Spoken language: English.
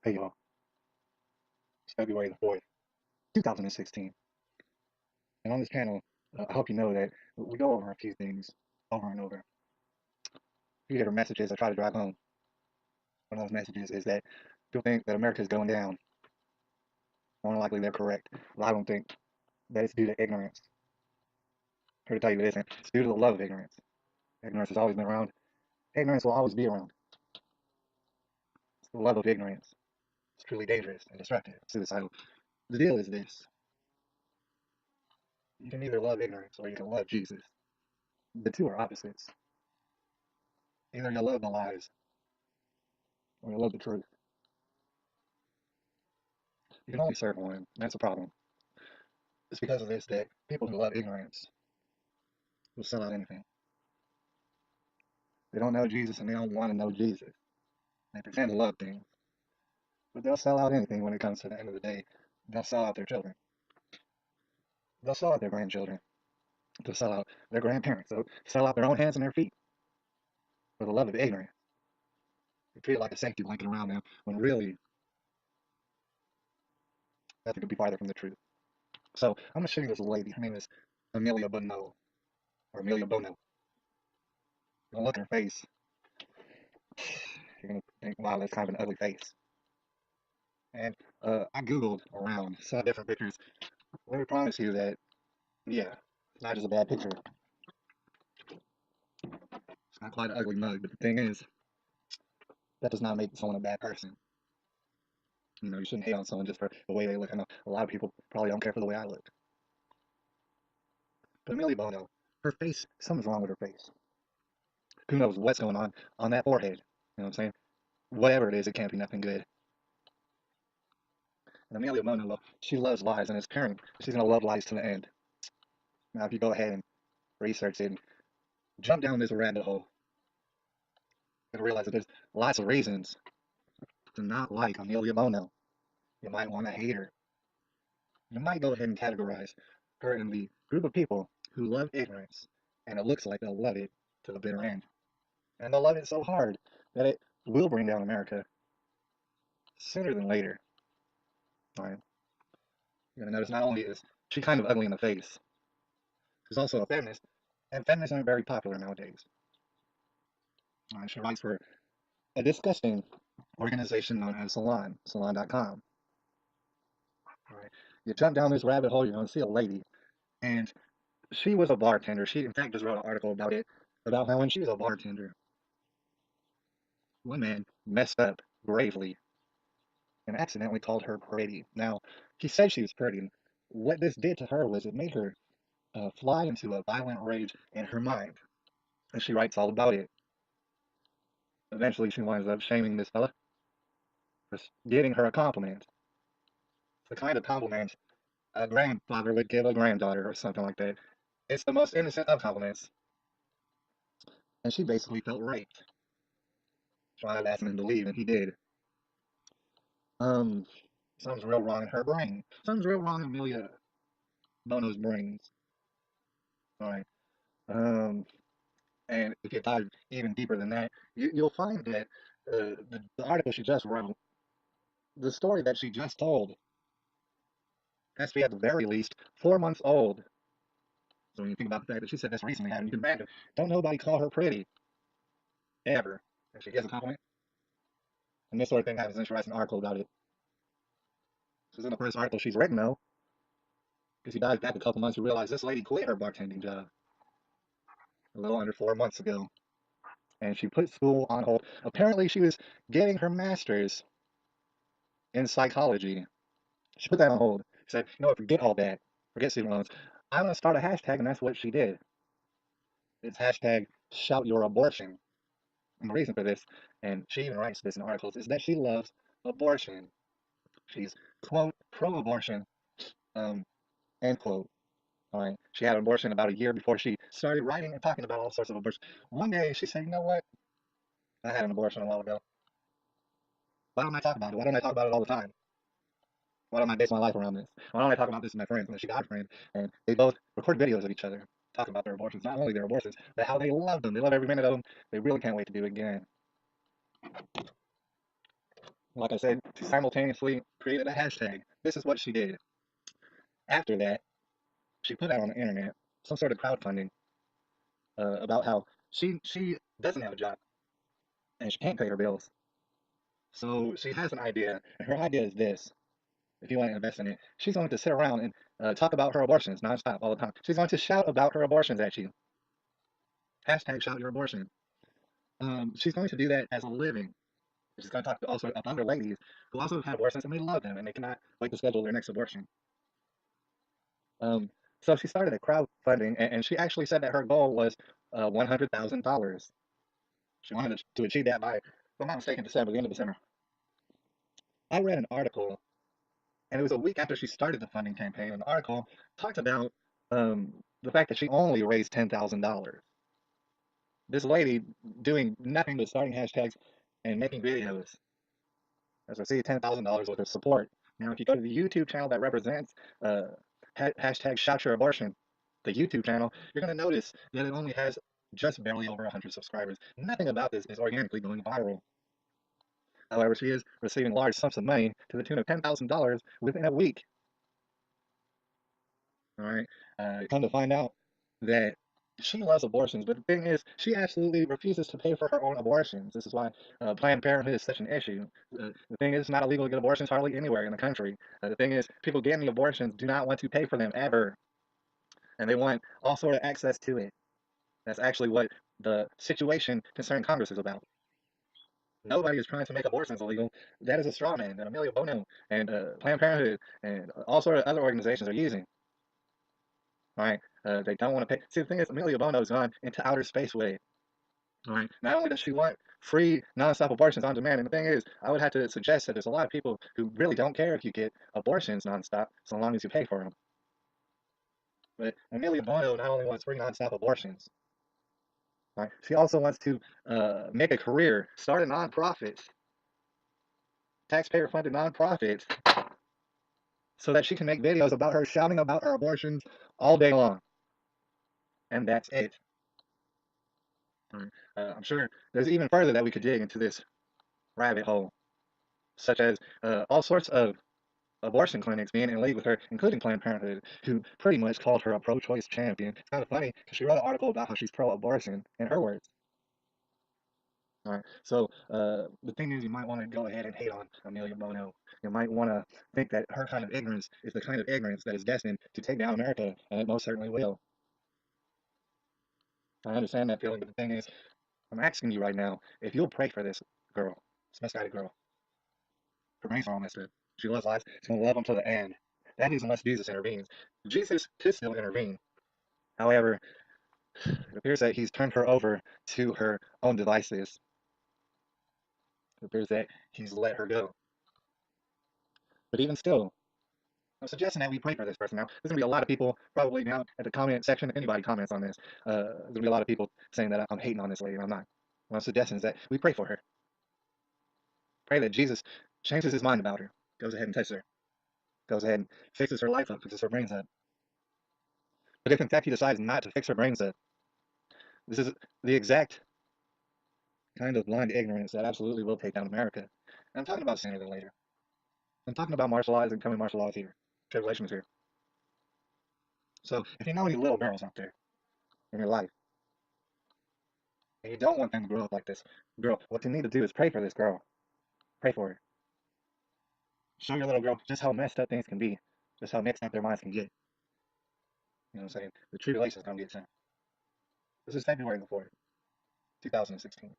Hey y'all, it's February the 4th, 2016. And on this channel, I hope you know that we go over a few things over and over. You hear messages I try to drive home. One of those messages is that people think that America is going down. More than likely they're correct. But I don't think that it's due to ignorance. I'm here to tell you it isn't. It's due to the love of ignorance. Ignorance has always been around. Ignorance will always be around. It's the love of ignorance. It's truly dangerous and destructive. Suicidal. The deal is this. You can either love ignorance or you can love Jesus. The two are opposites. Either you love the lies or you love the truth. You can only serve one. That's a problem. It's because of this that people who love ignorance will sell out anything. They don't know Jesus and they don't want to know Jesus. They pretend to love things, but they'll sell out anything when it comes to the end of the day. They'll sell out their children. They'll sell out their grandchildren. They'll sell out their grandparents. They'll sell out their own hands and their feet for the love of ignorance. They treat it like a safety blanket around them when really nothing could be farther from the truth. So I'm going to show you this lady. Her name is Amelia Bonow, or Amelia Bonow. You're going to look at her face. You're going to think, wow, that's kind of an ugly face. And I Googled around, saw different pictures. Let me promise you that, yeah, it's not just a bad picture. It's not quite an ugly mug, but the thing is, that does not make someone a bad person. You know, you shouldn't hate on someone just for the way they look. I know a lot of people probably don't care for the way I look. But Amelia Bono, her face, something's wrong with her face. Who knows what's going on that forehead? You know what I'm saying? Whatever it is, it can't be nothing good. And Amelia Bono, well, she loves lies, and as parent, she's going to love lies to the end. Now, if you go ahead and research it and jump down this rabbit hole, you're going to realize that there's lots of reasons to not like Amelia Bono. You might want to hate her. You might go ahead and categorize her in the group of people who love ignorance, and it looks like they'll love it to the bitter end. And they'll love it so hard that it will bring down America sooner than later. All right. You're gonna notice not only is she kind of ugly in the face, she's also a feminist, and feminists aren't very popular nowadays. All right, she writes for a disgusting organization known as Salon.com. All right. You jump down this rabbit hole, you're gonna see a lady, and she was a bartender. She, in fact, just wrote an article about it, about how when she was a bartender, one man messed up gravely and accidentally called her pretty. Now, he said she was pretty, and what this did to her was it made her fly into a violent rage in her mind, and she writes all about it. Eventually, she winds up shaming this fella for giving her a compliment. It's the kind of compliment a grandfather would give a granddaughter or something like that. It's the most innocent of compliments, and she basically felt raped. She wound up asking him to leave, and he did. Um, Something's real wrong in her brain. Something's real wrong in Amelia Bono's brains. All right. Um, and if you dive even deeper than that, you'll find that the article she just wrote, the story that she just told, has to be at the very least 4 months old. So when you think about the fact that she said this recently happened, you can imagine, don't nobody call her pretty, ever. And she gets a compliment. And this sort of thing happens, and she writes an article about it. This isn't the first article she's written, though, because you dive back a couple months, you realize this lady quit her bartending job a little under 4 months ago. And she put school on hold. Apparently, she was getting her master's in psychology. She put that on hold. She said, you know what, forget all that. Forget student loans. I'm going to start a hashtag, and that's what she did. It's hashtag shout your abortion. And the reason for this, and she even writes this in articles, is that she loves abortion. She's, quote, pro-abortion, um, end quote. All right. She had an abortion about a year before she started writing and talking about all sorts of abortion. One day she said, you know what? I had an abortion a while ago. Why don't I talk about it? Why don't I talk about it all the time? Why don't I base my life around this? Why don't I talk about this with my friends? And then she got a friend, and they both record videos of each other talking about their abortions. Not only their abortions, but how they love them. They love every minute of them. They really can't wait to do it again. like I said, she simultaneously created a hashtag. This is what she did. After that, she put out on the internet some sort of crowdfunding about how she doesn't have a job and she can't pay her bills. So she has an idea, and her idea is this. If you want to invest in it, she's going to sit around and talk about her abortions nonstop all the time. She's going to shout about her abortions at you. Hashtag shout your abortion. She's going to do that as a living. She's going to talk to also about other ladies who also have abortions and they love them and they cannot wait to schedule their next abortion. Um, so she started a crowdfunding and she actually said that her goal was $100,000. She wanted to achieve that by, if I'm not mistaken, December, the end of December. I read an article, and it was a week after she started the funding campaign. An article talked about the fact that she only raised $10,000. This lady doing nothing but starting hashtags and making videos. As I see, $10,000 worth of support. Now, if you go to the YouTube channel that represents uh, hashtag Shout Your Abortion, the YouTube channel, you're going to notice that it only has just barely over 100 subscribers. Nothing about this is organically going viral. However, she is receiving large sums of money to the tune of $10,000 within a week. All right. Come to find out that she loves abortions, but the thing is, she absolutely refuses to pay for her own abortions. This is why Planned Parenthood is such an issue. The thing is, it's not illegal to get abortions hardly anywhere in the country. The thing is, people getting the abortions do not want to pay for them ever, and they want all sort of access to it. That's actually what the situation concerning Congress is about. Nobody is trying to make abortions illegal. That is a straw man that Amelia Bonow and Planned Parenthood and all sort of other organizations are using. All right, they don't want to pay. See, the thing is, Amelia Bono's gone into outer space with it. All right, not only does she want free, non-stop abortions on demand, and the thing is, I would have to suggest that there's a lot of people who really don't care if you get abortions non-stop, so long as you pay for them. But Amelia Bono not only wants free, non-stop abortions, right? She also wants to make a career, start a nonprofit, taxpayer-funded nonprofit, so that she can make videos about her shouting about her abortions all day long, and that's it. Right. I'm sure there's even further that we could dig into this rabbit hole, such as all sorts of abortion clinics being in league with her, including Planned Parenthood, who pretty much called her a pro-choice champion. It's kind of funny because she wrote an article about how she's pro-abortion, in her words. All right. So the thing is, you might want to go ahead and hate on Amelia Bono. You might want to think that her kind of ignorance is the kind of ignorance that is destined to take down America, and it most certainly will. I understand that feeling, but the thing is, I'm asking you right now if you'll pray for this girl, this misguided girl. Her brains are all messed up. She loves lives. She's going to love them to the end. That is unless Jesus intervenes. Jesus could still intervene. However, it appears that he's turned her over to her own devices. It appears that he's let her go. But even still, I'm suggesting that we pray for this person now. There's going to be a lot of people probably now at the comment section, if anybody comments on this, there's going to be a lot of people saying that I'm hating on this lady, and I'm not. What I'm suggesting is that we pray for her. Pray that Jesus changes his mind about her, goes ahead and touches her, goes ahead and fixes her life up, fixes her brains up. But if in fact he decides not to fix her brains up, this is the exact kind of blind ignorance that absolutely will take down America. And I'm talking about sooner than later. I'm talking about martial law and coming martial law is here. Tribulation is here. So if you know any little girls out there in your life, and you don't want them to grow up like this girl, what you need to do is pray for this girl. Pray for her. Show your little girl just how messed up things can be, just how mixed up their minds can get. You know what I'm saying? The tribulation is going to get sent. This is February the 4th, 2016.